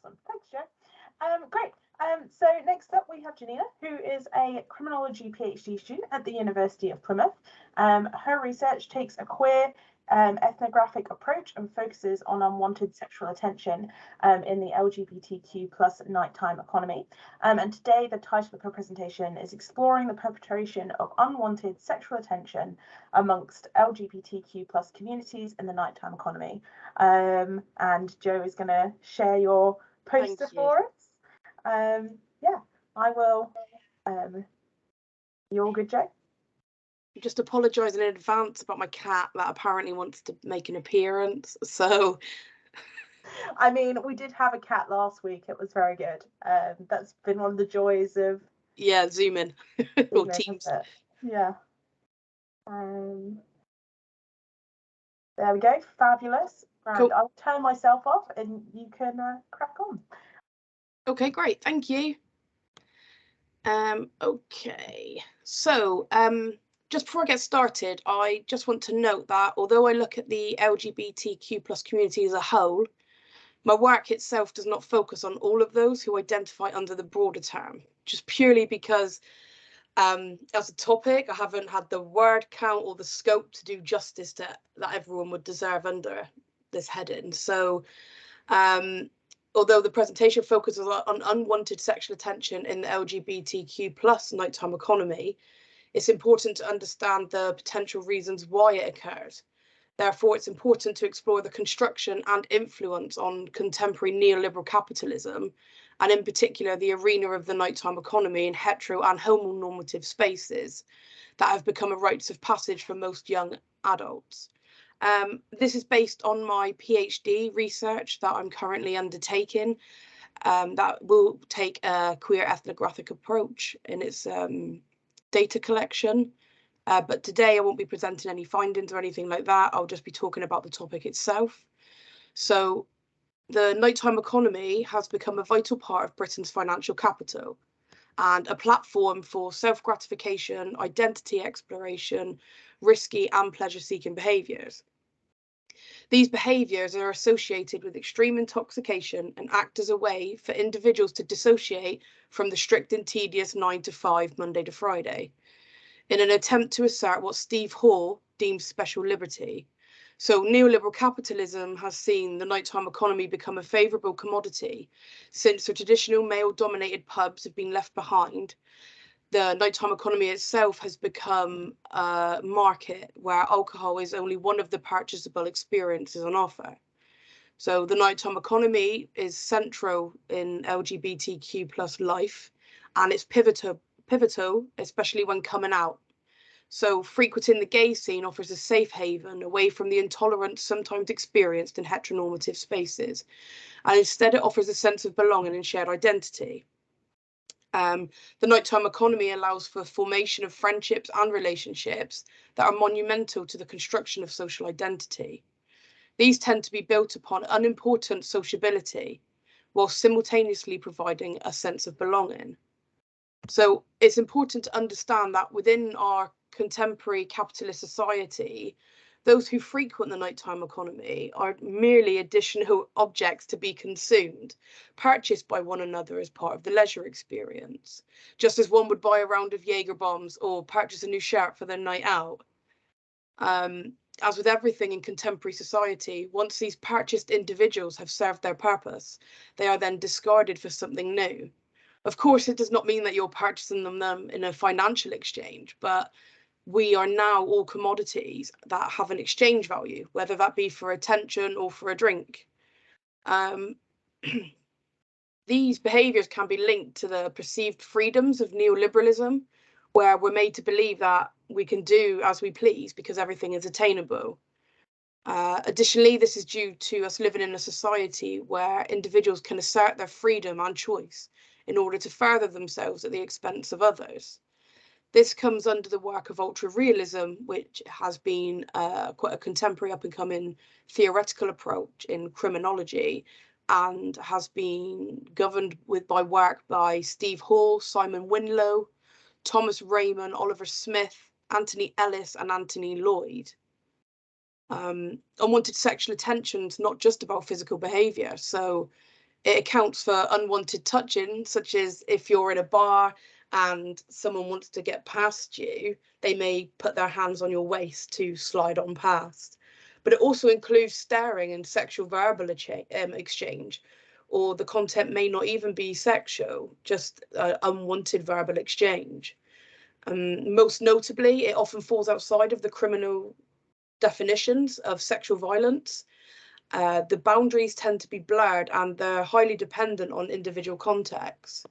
Awesome. Thanks, Jo. Great. So next up we have Janina, who is a criminology PhD student at the University of Plymouth. Her research takes a queer ethnographic approach and focuses on unwanted sexual attention in the LGBTQ plus nighttime economy. And today the title of her presentation is Exploring the Perpetration of Unwanted Sexual Attention amongst LGBTQ plus communities in the nighttime economy. And Jo is going to share your poster for us. Yeah, I will. You all good, Jo? Just apologise in advance about my cat that apparently wants to make an appearance. So, I mean, we did have a cat last week. It was very good. That's been one of the joys of Zoom in or Teams. Yeah. There we go. Fabulous. And cool. I'll turn myself off, and you can crack on. Okay, great. Thank you. Okay. So, just before I get started, I just want to note that although I look at the LGBTQ plus community as a whole, my work itself does not focus on all of those who identify under the broader term, just purely because as a topic, I haven't had the word count or the scope to do justice to that everyone would deserve under this heading. So, although the presentation focuses on unwanted sexual attention in the LGBTQ plus nighttime economy, it's important to understand the potential reasons why it occurs. Therefore, it's important to explore the construction and influence on contemporary neoliberal capitalism, and in particular, the arena of the nighttime economy in hetero and homonormative spaces that have become a rites of passage for most young adults. This is based on my PhD research that I'm currently undertaking that will take a queer ethnographic approach in its data collection. But today I won't be presenting any findings or anything like that. I'll just be talking about the topic itself. So the nighttime economy has become a vital part of Britain's financial capital and a platform for self-gratification, identity exploration, risky and pleasure-seeking behaviours. These behaviours are associated with extreme intoxication and act as a way for individuals to dissociate from the strict and tedious 9 to 5 Monday to Friday, in an attempt to assert what Steve Hall deems special liberty. So neoliberal capitalism has seen the nighttime economy become a favourable commodity. Since the traditional male-dominated pubs have been left behind, the nighttime economy itself has become a market where alcohol is only one of the purchasable experiences on offer. So the nighttime economy is central in LGBTQ plus life, and it's pivotal, especially when coming out. So frequenting the gay scene offers a safe haven away from the intolerance sometimes experienced in heteronormative spaces, and instead it offers a sense of belonging and shared identity. The nighttime economy allows for formation of friendships and relationships that are monumental to the construction of social identity. These tend to be built upon unimportant sociability, while simultaneously providing a sense of belonging. So it's important to understand that within our contemporary capitalist society, those who frequent the nighttime economy are merely additional objects to be consumed, purchased by one another as part of the leisure experience, just as one would buy a round of Jaeger bombs or purchase a new shirt for their night out. As with everything in contemporary society, once these purchased individuals have served their purpose, they are then discarded for something new. Of course, it does not mean that you're purchasing them in a financial exchange, but we are now all commodities that have an exchange value, whether that be for attention or for a drink. These behaviours can be linked to the perceived freedoms of neoliberalism, where we're made to believe that we can do as we please because everything is attainable. Additionally, this is due to us living in a society where individuals can assert their freedom and choice in order to further themselves at the expense of others. This comes under the work of ultra-realism, which has been quite a contemporary up-and-coming theoretical approach in criminology, and has been governed by work by Steve Hall, Simon Winlow, Thomas Raymond, Oliver Smith, Anthony Ellis, and Anthony Lloyd. Unwanted sexual attention is not just about physical behaviour. So It accounts for unwanted touching, such as if you're in a bar and someone wants to get past you, they may put their hands on your waist to slide on past. But it also includes staring and sexual verbal exchange, or the content may not even be sexual, just unwanted verbal exchange. Most notably, it often falls outside of the criminal definitions of sexual violence. The boundaries tend to be blurred and they're highly dependent on individual contexts.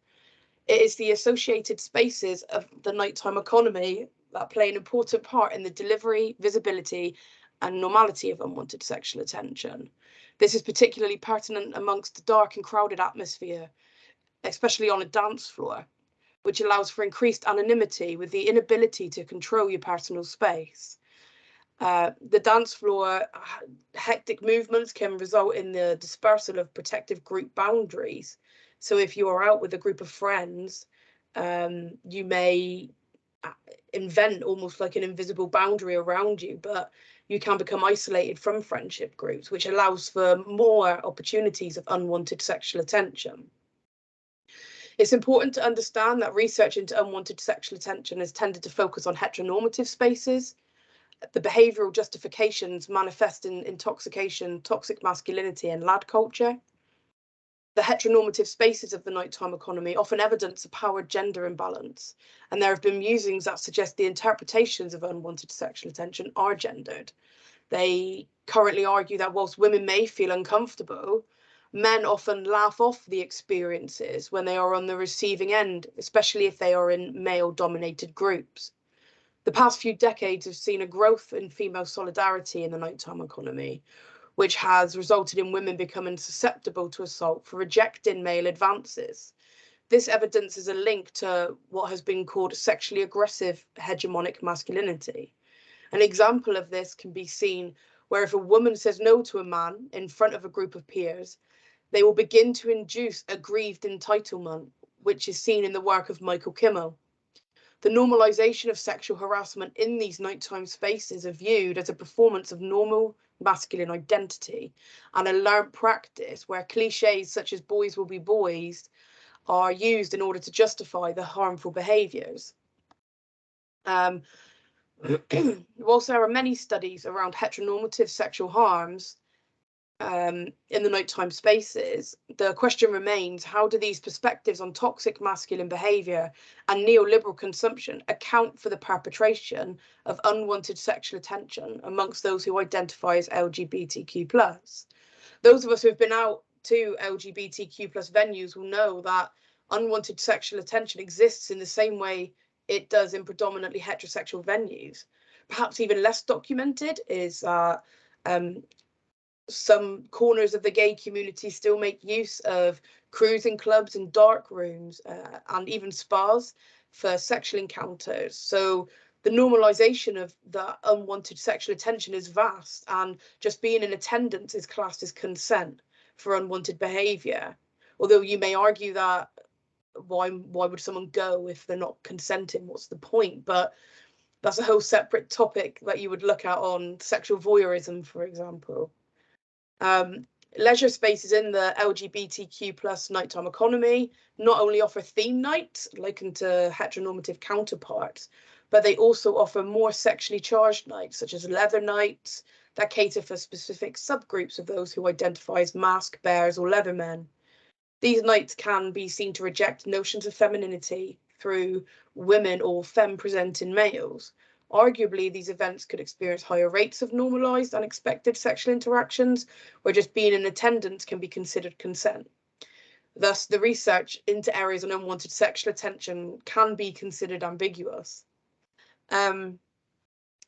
It is the associated spaces of the nighttime economy that play an important part in the delivery, visibility, and normality of unwanted sexual attention. This is particularly pertinent amongst the dark and crowded atmosphere, especially on a dance floor, which allows for increased anonymity with the inability to control your personal space. The dance floor, hectic movements can result in the dispersal of protective group boundaries. So if you are out with a group of friends, you may invent almost like an invisible boundary around you, but you can become isolated from friendship groups, which allows for more opportunities of unwanted sexual attention. It's important to understand that research into unwanted sexual attention has tended to focus on heteronormative spaces. The behavioural justifications manifest in intoxication, toxic masculinity, and lad culture. The heteronormative spaces of the nighttime economy often evidence a power-gender imbalance, and there have been musings that suggest the interpretations of unwanted sexual attention are gendered. They currently argue that whilst women may feel uncomfortable, men often laugh off the experiences when they are on the receiving end, especially if they are in male-dominated groups. The past few decades have seen a growth in female solidarity in the nighttime economy, which has resulted in women becoming susceptible to assault for rejecting male advances. This evidence is a link to what has been called sexually aggressive hegemonic masculinity. An example of this can be seen where if a woman says no to a man in front of a group of peers, they will begin to induce aggrieved entitlement, which is seen in the work of Michael Kimmel. The normalisation of sexual harassment in these nighttime spaces are viewed as a performance of normal masculine identity and a learned practice where cliches such as boys will be boys are used in order to justify the harmful behaviours. Whilst there are many studies around heteronormative sexual harms in the nighttime spaces, the question remains, how do these perspectives on toxic masculine behaviour and neoliberal consumption account for the perpetration of unwanted sexual attention amongst those who identify as LGBTQ+? Those of us who have been out to LGBTQ+ venues will know that unwanted sexual attention exists in the same way it does in predominantly heterosexual venues. Perhaps even less documented is some corners of the gay community still make use of cruising clubs and dark rooms and even spas for sexual encounters. So the normalisation of the unwanted sexual attention is vast, and just being in attendance is classed as consent for unwanted behaviour. Although you may argue that why would someone go if they're not consenting? What's the point? But that's a whole separate topic that you would look at on sexual voyeurism, for example. Leisure spaces in the LGBTQ+ nighttime economy not only offer theme nights likened to heteronormative counterparts, but they also offer more sexually charged nights, such as leather nights, that cater for specific subgroups of those who identify as mask bears or leather men. These nights can be seen to reject notions of femininity through women or femme-presenting males. Arguably, these events could experience higher rates of normalised, unexpected sexual interactions, where just being in attendance can be considered consent. Thus, the research into areas of unwanted sexual attention can be considered ambiguous. In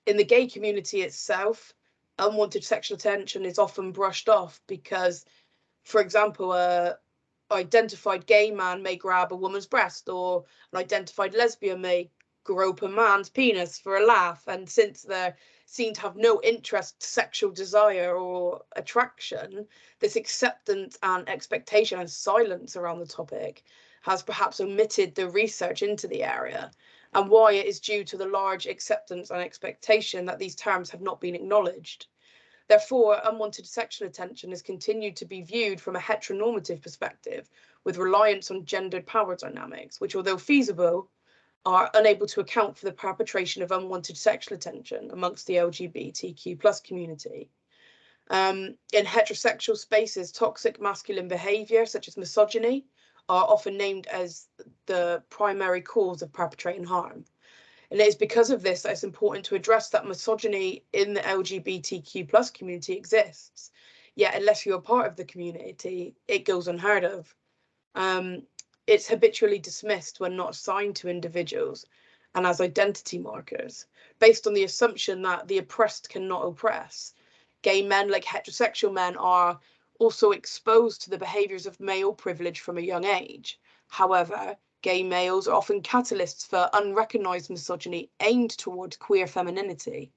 the gay community itself, unwanted sexual attention is often brushed off because, for example, an identified gay man may grab a woman's breast, or an identified lesbian may grope a man's penis for a laugh, and since they're seen to have no interest, sexual desire, or attraction, this acceptance and expectation and silence around the topic has perhaps omitted the research into the area, and why it is due to the large acceptance and expectation that these terms have not been acknowledged. Therefore, unwanted sexual attention has continued to be viewed from a heteronormative perspective, with reliance on gendered power dynamics, which, although feasible, are unable to account for the perpetration of unwanted sexual attention amongst the LGBTQ+ community. In heterosexual spaces, toxic masculine behaviour, such as misogyny, are often named as the primary cause of perpetrating harm. And it is because of this that it's important to address that misogyny in the LGBTQ+ community exists. Yet, unless you're a part of the community, it goes unheard of. It's habitually dismissed when not assigned to individuals and as identity markers, based on the assumption that the oppressed cannot oppress. Gay men, like heterosexual men, are also exposed to the behaviours of male privilege from a young age. However, gay males are often catalysts for unrecognised misogyny aimed towards queer femininity.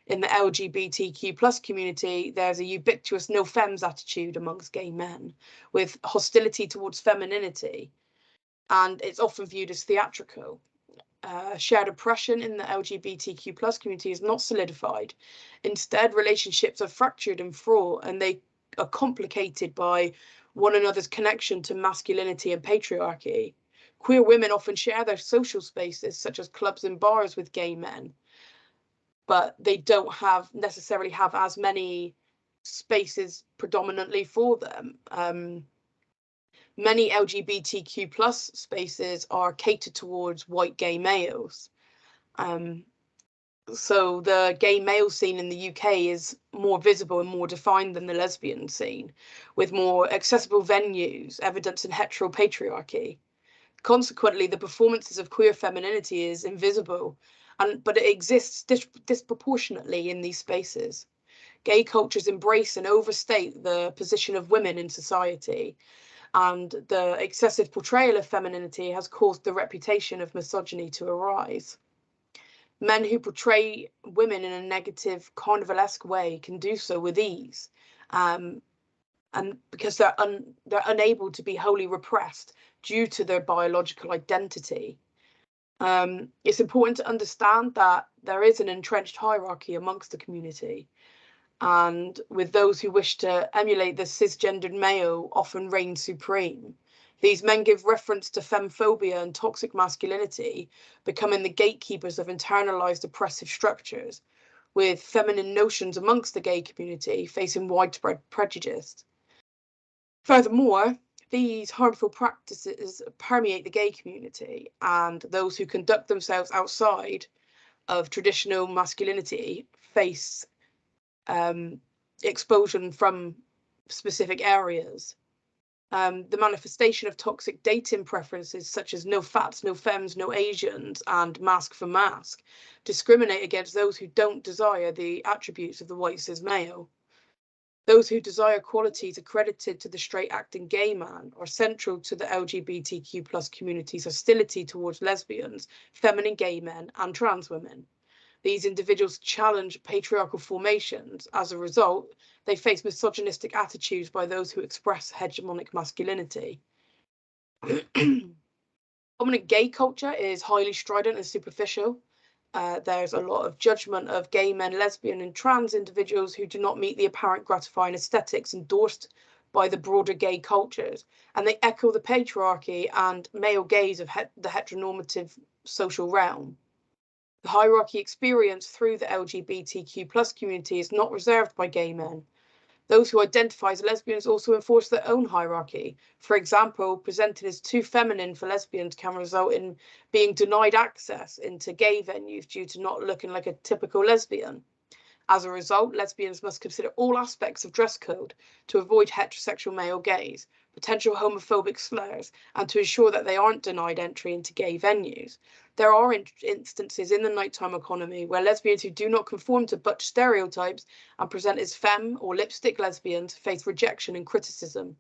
In the LGBTQ+ community, there's a ubiquitous no femmes attitude amongst gay men, with hostility towards femininity, and it's often viewed as theatrical. Shared oppression in the LGBTQ+ community is not solidified. Instead, relationships are fractured and fraught, and they are complicated by one another's connection to masculinity and patriarchy. Queer women often share their social spaces, such as clubs and bars, with gay men, but they don't necessarily have as many spaces predominantly for them. Many LGBTQ+ spaces are catered towards white gay males. So the gay male scene in the UK is more visible and more defined than the lesbian scene, with more accessible venues, evidence in heteropatriarchy. Consequently, the performances of queer femininity is invisible, but it exists disproportionately in these spaces. Gay cultures embrace and overstate the position of women in society, and the excessive portrayal of femininity has caused the reputation of misogyny to arise. Men who portray women in a negative, carnivalesque way can do so with ease, and because they're unable to be wholly repressed due to their biological identity. It's important to understand that there is an entrenched hierarchy amongst the community, and with those who wish to emulate the cisgendered male often reign supreme. These men give reference to femphobia and toxic masculinity, becoming the gatekeepers of internalized oppressive structures, with feminine notions amongst the gay community facing widespread prejudice. Furthermore, these harmful practices permeate the gay community, and those who conduct themselves outside of traditional masculinity face exposure from specific areas. The manifestation of toxic dating preferences such as no fats, no femmes, no Asians, and mask for mask discriminate against those who don't desire the attributes of the white cis male. Those who desire qualities accredited to the straight acting gay man are central to the LGBTQ+ community's hostility towards lesbians, feminine gay men, and trans women. These individuals challenge patriarchal formations. As a result, they face misogynistic attitudes by those who express hegemonic masculinity. Dominant gay culture is highly strident and superficial. There's a lot of judgment of gay men, lesbian, and trans individuals who do not meet the apparent gratifying aesthetics endorsed by the broader gay cultures, and they echo the patriarchy and male gaze of the heteronormative social realm. The hierarchy experienced through the LGBTQ+ community is not reserved by gay men. Those who identify as lesbians also enforce their own hierarchy. For example, presenting as too feminine for lesbians can result in being denied access into gay venues due to not looking like a typical lesbian. As a result, lesbians must consider all aspects of dress code to avoid heterosexual male gaze, potential homophobic slurs, and to ensure that they aren't denied entry into gay venues. There are instances in the nighttime economy where lesbians who do not conform to butch stereotypes and present as femme or lipstick lesbians face rejection and criticism.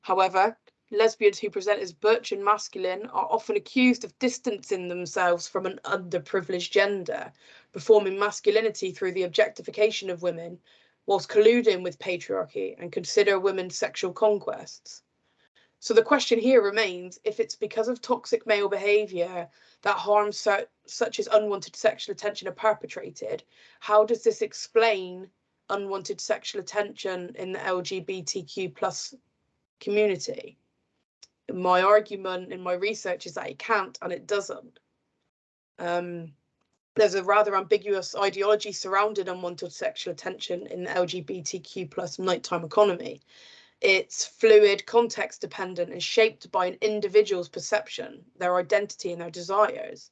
However, lesbians who present as butch and masculine are often accused of distancing themselves from an underprivileged gender, performing masculinity through the objectification of women, whilst colluding with patriarchy and consider women's sexual conquests. So the question here remains, if it's because of toxic male behaviour that harms such as unwanted sexual attention are perpetrated, how does this explain unwanted sexual attention in the LGBTQ plus community? My argument in my research is that it can't, and it doesn't. There's a rather ambiguous ideology surrounding unwanted sexual attention in the LGBTQ plus nighttime economy. It's fluid, context dependent, and shaped by an individual's perception, their identity, and their desires.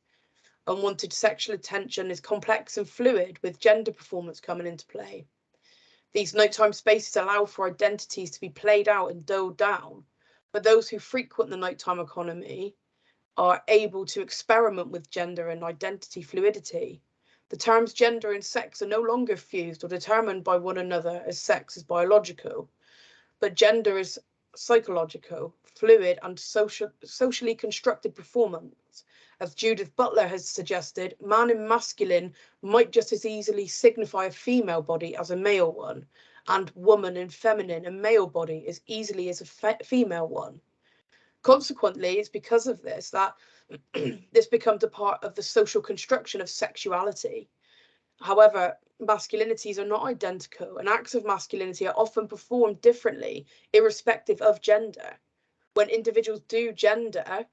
Unwanted sexual attention is complex and fluid, with gender performance coming into play. These nighttime spaces allow for identities to be played out and doled down, but those who frequent the nighttime economy are able to experiment with gender and identity fluidity. The terms gender and sex are no longer fused or determined by one another as sex is biological, but gender is psychological, fluid, and socially constructed performance. As Judith Butler has suggested, man and masculine might just as easily signify a female body as a male one, and woman and feminine, a male body, as easily as a female one. Consequently, it's because of this that this becomes a part of the social construction of sexuality. However, masculinities are not identical, and acts of masculinity are often performed differently, irrespective of gender. When individuals do gender,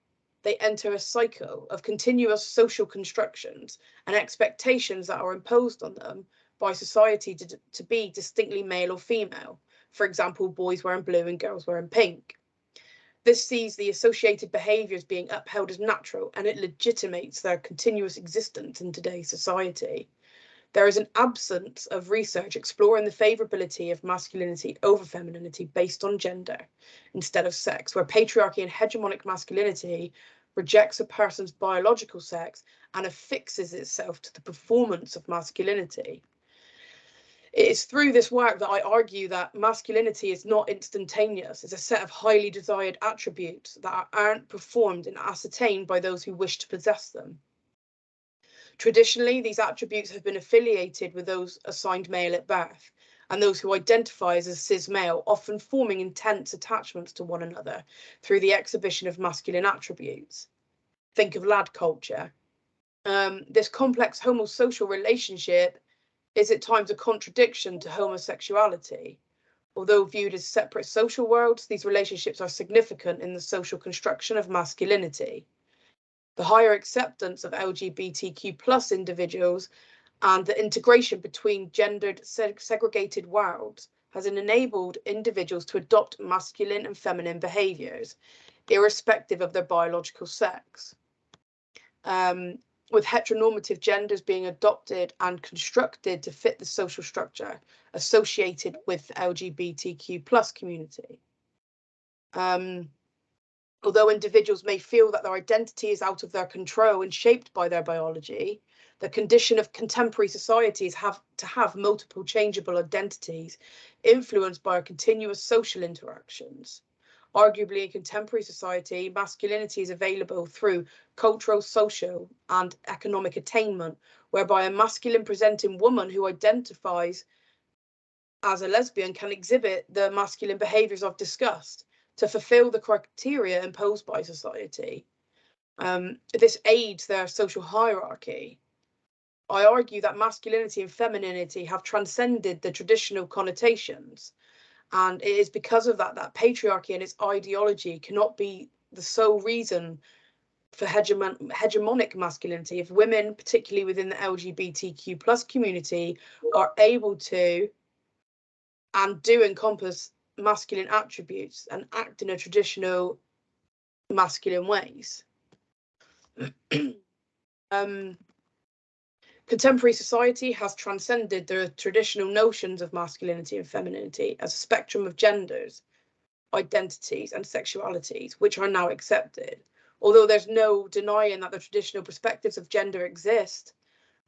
they enter a cycle of continuous social constructions and expectations that are imposed on them by society to be distinctly male or female. For example, boys wearing blue and girls wearing pink. This sees the associated behaviours being upheld as natural, and it legitimates their continuous existence in today's society. There is an absence of research exploring the favourability of masculinity over femininity based on gender instead of sex, where patriarchy and hegemonic masculinity rejects a person's biological sex and affixes itself to the performance of masculinity. It is through this work that I argue that masculinity is not instantaneous. It's a set of highly desired attributes that aren't performed and ascertained by those who wish to possess them. Traditionally, these attributes have been affiliated with those assigned male at birth, and those who identify as a cis male, often forming intense attachments to one another through the exhibition of masculine attributes. Think of lad culture. This complex homosocial relationship is at times a contradiction to homosexuality. Although viewed as separate social worlds, these relationships are significant in the social construction of masculinity. The higher acceptance of LGBTQ plus individuals and the integration between gendered segregated worlds has enabled individuals to adopt masculine and feminine behaviours, irrespective of their biological sex. With heteronormative genders being adopted and constructed to fit the social structure associated with the LGBTQ plus community. Although individuals may feel that their identity is out of their control and shaped by their biology, the condition of contemporary societies to have multiple changeable identities influenced by our continuous social interactions. Arguably, in contemporary society, masculinity is available through cultural, social, and economic attainment, whereby a masculine presenting woman who identifies as a lesbian can exhibit the masculine behaviours I've discussed to fulfill the criteria imposed by society. This aids their social hierarchy. I argue that masculinity and femininity have transcended the traditional connotations. And it is because of that patriarchy and its ideology cannot be the sole reason for hegemonic masculinity. If women, particularly within the LGBTQ plus community, are able to and do encompass masculine attributes and act in a traditional masculine ways. Contemporary society has transcended the traditional notions of masculinity and femininity as a spectrum of genders, identities, and sexualities, which are now accepted. Although there's no denying that the traditional perspectives of gender exist,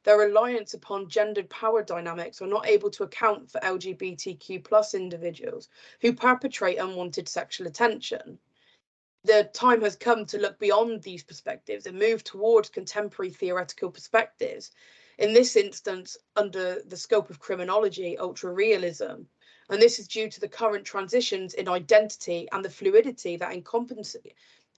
their reliance upon gendered power dynamics are not able to account for LGBTQ plus individuals who perpetrate unwanted sexual attention. The time has come to look beyond these perspectives and move towards contemporary theoretical perspectives. In this instance, under the scope of criminology, ultra-realism. And this is due to the current transitions in identity and the fluidity that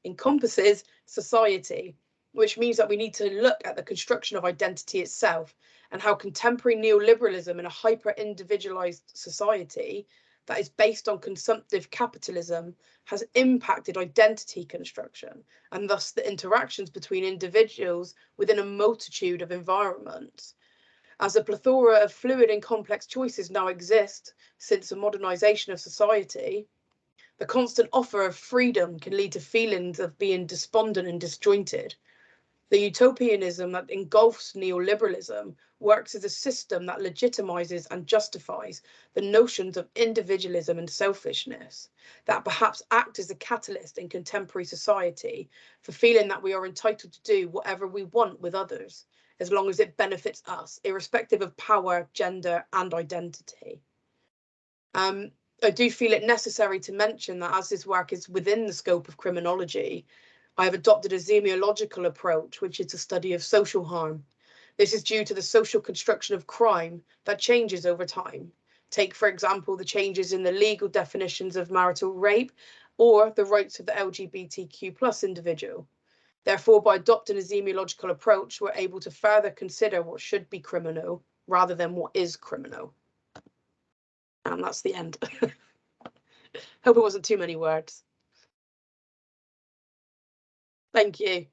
encompasses society, which means that we need to look at the construction of identity itself and how contemporary neoliberalism in a hyper-individualized society that is based on consumptive capitalism has impacted identity construction and thus the interactions between individuals within a multitude of environments. As a plethora of fluid and complex choices now exist since the modernization of society, the constant offer of freedom can lead to feelings of being despondent and disjointed. The utopianism that engulfs neoliberalism works as a system that legitimizes and justifies the notions of individualism and selfishness, that perhaps act as a catalyst in contemporary society for feeling that we are entitled to do whatever we want with others, as long as it benefits us, irrespective of power, gender, and identity. I do feel it necessary to mention that as this work is within the scope of criminology, I have adopted a semiological approach, which is the study of social harm. This is due to the social construction of crime that changes over time. Take, for example, the changes in the legal definitions of marital rape or the rights of the LGBTQ+ individual. Therefore, by adopting a semiological approach, we're able to further consider what should be criminal rather than what is criminal. And that's the end. Hope it wasn't too many words. Thank you.